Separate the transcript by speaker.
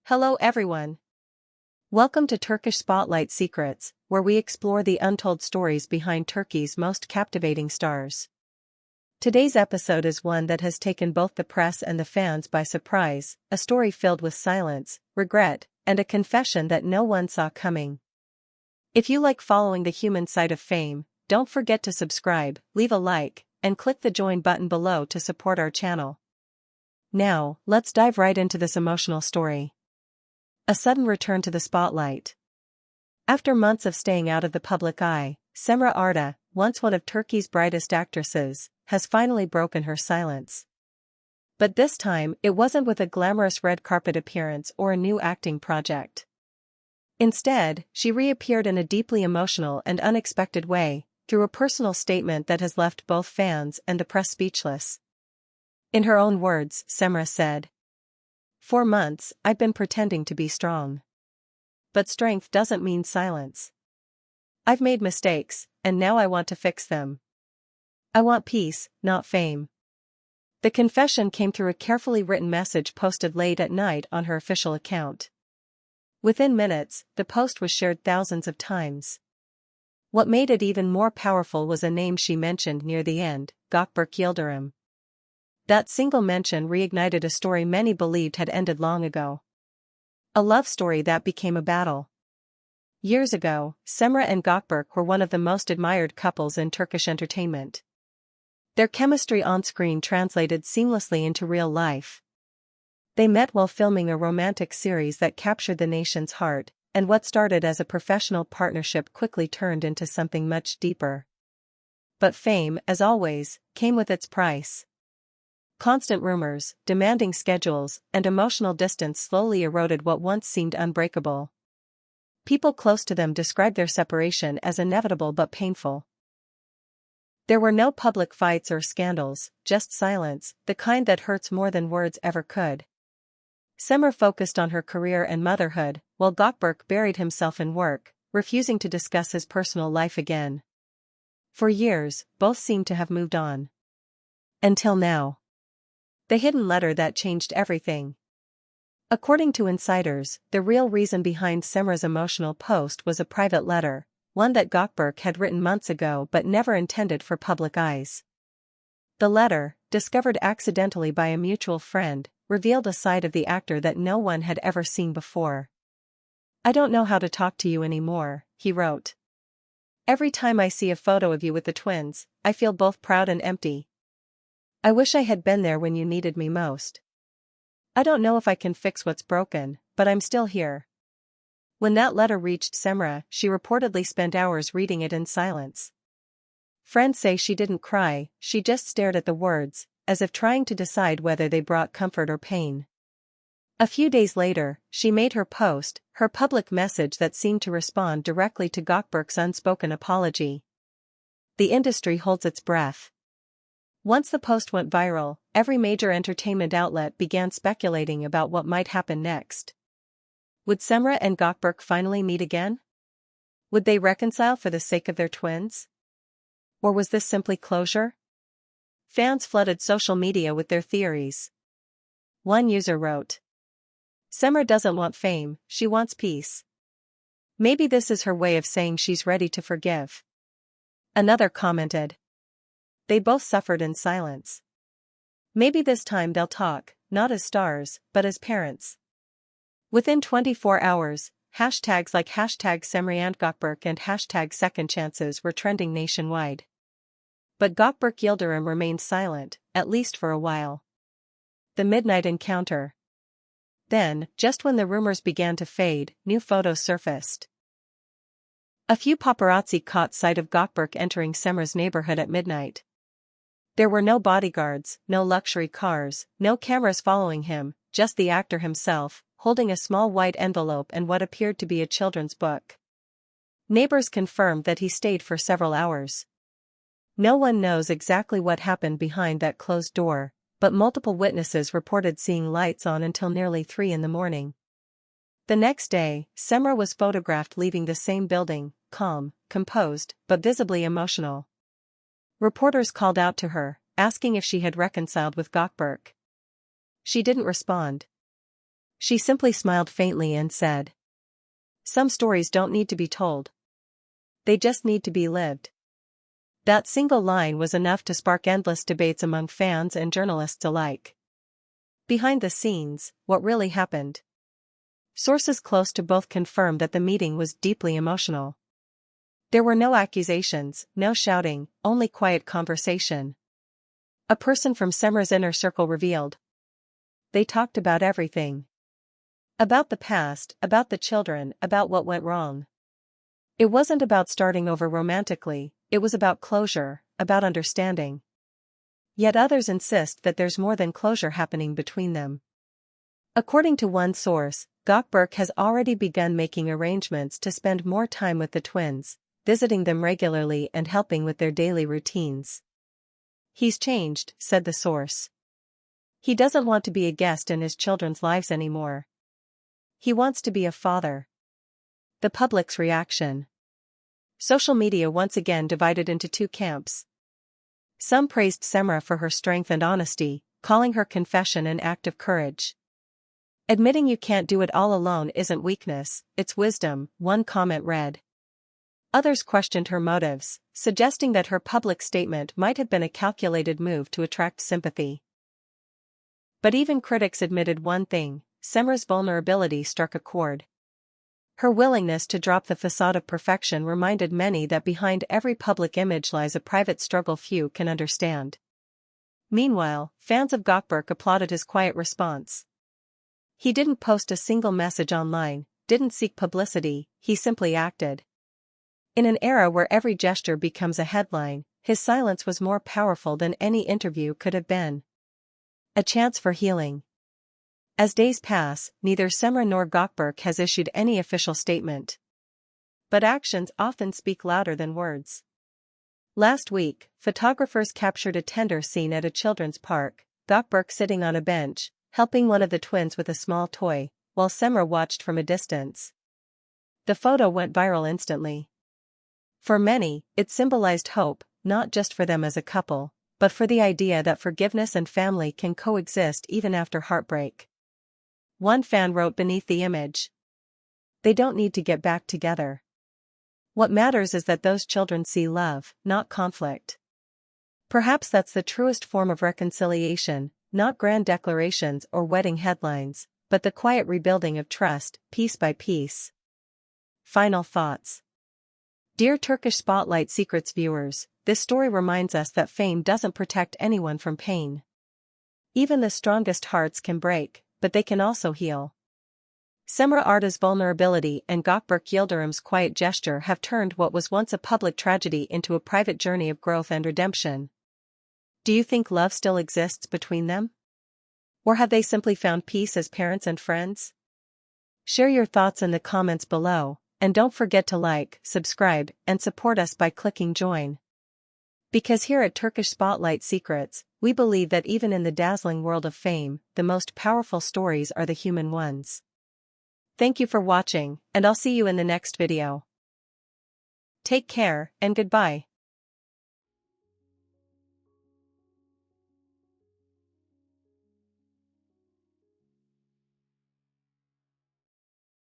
Speaker 1: Hello everyone. Welcome to Turkish Spotlight Secrets, where we explore the untold stories behind Turkey's most captivating stars. Today's episode is one that has taken both the press and the fans by surprise, a story filled with silence, regret, and a confession that no one saw coming. If you like following the human side of fame, don't forget to subscribe, leave a like, and click the join button below to support our channel. Now, let's dive right into this emotional story. A sudden return to the spotlight. After months of staying out of the public eye, Cemre Arda, once one of Turkey's brightest actresses, has finally broken her silence. But this time, it wasn't with a glamorous red carpet appearance or a new acting project. Instead, she reappeared in a deeply emotional and unexpected way, through a personal statement that has left both fans and the press speechless. In her own words, Cemre said, "For months, I've been pretending to be strong. But strength doesn't mean silence. I've made mistakes, and now I want to fix them. I want peace, not fame." The confession came through a carefully written message posted late at night on her official account. Within minutes, the post was shared thousands of times. What made it even more powerful was a name she mentioned near the end, Gökberk Yıldırım. That single mention reignited a story many believed had ended long ago. A love story that became a battle. Years ago, Cemre and Gökberk were one of the most admired couples in Turkish entertainment. Their chemistry on-screen translated seamlessly into real life. They met while filming a romantic series that captured the nation's heart, and what started as a professional partnership quickly turned into something much deeper. But fame, as always, came with its price. Constant rumors, demanding schedules, and emotional distance slowly eroded what once seemed unbreakable. People close to them described their separation as inevitable but painful. There were no public fights or scandals, just silence, the kind that hurts more than words ever could. Cemre focused on her career and motherhood, while Gökberk buried himself in work, refusing to discuss his personal life again. For years, both seemed to have moved on. Until now. The hidden letter that changed everything. According to insiders, the real reason behind Cemre's emotional post was a private letter, one that Gökberk had written months ago but never intended for public eyes. The letter, discovered accidentally by a mutual friend, revealed a side of the actor that no one had ever seen before. "I don't know how to talk to you anymore," he wrote. "Every time I see a photo of you with the twins, I feel both proud and empty. I wish I had been there when you needed me most. I don't know if I can fix what's broken, but I'm still here." When that letter reached Cemre, she reportedly spent hours reading it in silence. Friends say she didn't cry, she just stared at the words, as if trying to decide whether they brought comfort or pain. A few days later, she made her post, her public message that seemed to respond directly to Gökberk's unspoken apology. The industry holds its breath. Once the post went viral, every major entertainment outlet began speculating about what might happen next. Would Cemre and Gökberk finally meet again? Would they reconcile for the sake of their twins? Or was this simply closure? Fans flooded social media with their theories. One user wrote, "Cemre doesn't want fame, she wants peace. Maybe this is her way of saying she's ready to forgive." Another commented, "They both suffered in silence. Maybe this time they'll talk, not as stars, but as parents." Within 24 hours, hashtags like #CemreandGökberk and #SecondChances were trending nationwide. But Gökberk Yıldırım remained silent, at least for a while. The midnight encounter. Then, just when the rumors began to fade, new photos surfaced. A few paparazzi caught sight of Gökberk entering Cemre's neighborhood at midnight. There were no bodyguards, no luxury cars, no cameras following him, just the actor himself, holding a small white envelope and what appeared to be a children's book. Neighbors confirmed that he stayed for several hours. No one knows exactly what happened behind that closed door, but multiple witnesses reported seeing lights on until nearly 3 in the morning. The next day, Cemre was photographed leaving the same building, calm, composed, but visibly emotional. Reporters called out to her, asking if she had reconciled with Gökberk. She didn't respond. She simply smiled faintly and said, "Some stories don't need to be told. They just need to be lived." That single line was enough to spark endless debates among fans and journalists alike. Behind the scenes, what really happened? Sources close to both confirmed that the meeting was deeply emotional. There were no accusations, no shouting, only quiet conversation. A person from Cemre's inner circle revealed. They talked about everything. About the past, about the children, about what went wrong. It wasn't about starting over romantically, it was about closure, about understanding. Yet others insist that there's more than closure happening between them. According to one source, Gökberk has already begun making arrangements to spend more time with the twins, visiting them regularly and helping with their daily routines. "He's changed," said the source. "He doesn't want to be a guest in his children's lives anymore. He wants to be a father." The public's reaction. Social media once again divided into two camps. Some praised Cemre for her strength and honesty, calling her confession an act of courage. "Admitting you can't do it all alone isn't weakness, it's wisdom," one comment read. Others questioned her motives, suggesting that her public statement might have been a calculated move to attract sympathy. But even critics admitted one thing: Cemre's vulnerability struck a chord. Her willingness to drop the facade of perfection reminded many that behind every public image lies a private struggle few can understand. Meanwhile, fans of Gökberk applauded his quiet response. He didn't post a single message online, didn't seek publicity, he simply acted. In an era where every gesture becomes a headline, his silence was more powerful than any interview could have been. A chance for healing. As days pass, neither Cemre nor Gökberk has issued any official statement. But actions often speak louder than words. Last week, photographers captured a tender scene at a children's park, Gökberk sitting on a bench, helping one of the twins with a small toy, while Cemre watched from a distance. The photo went viral instantly. For many, it symbolized hope, not just for them as a couple, but for the idea that forgiveness and family can coexist even after heartbreak. One fan wrote beneath the image, "They don't need to get back together. What matters is that those children see love, not conflict." Perhaps that's the truest form of reconciliation, not grand declarations or wedding headlines, but the quiet rebuilding of trust, piece by piece. Final thoughts. Dear Turkish Spotlight Secrets viewers, this story reminds us that fame doesn't protect anyone from pain. Even the strongest hearts can break, but they can also heal. Cemre Arda's vulnerability and Gökberk Yıldırım's quiet gesture have turned what was once a public tragedy into a private journey of growth and redemption. Do you think love still exists between them? Or have they simply found peace as parents and friends? Share your thoughts in the comments below, and don't forget to like, subscribe, and support us by clicking join. Because here at Turkish Spotlight Secrets, we believe that even in the dazzling world of fame, the most powerful stories are the human ones. Thank you for watching, and I'll see you in the next video. Take care, and goodbye.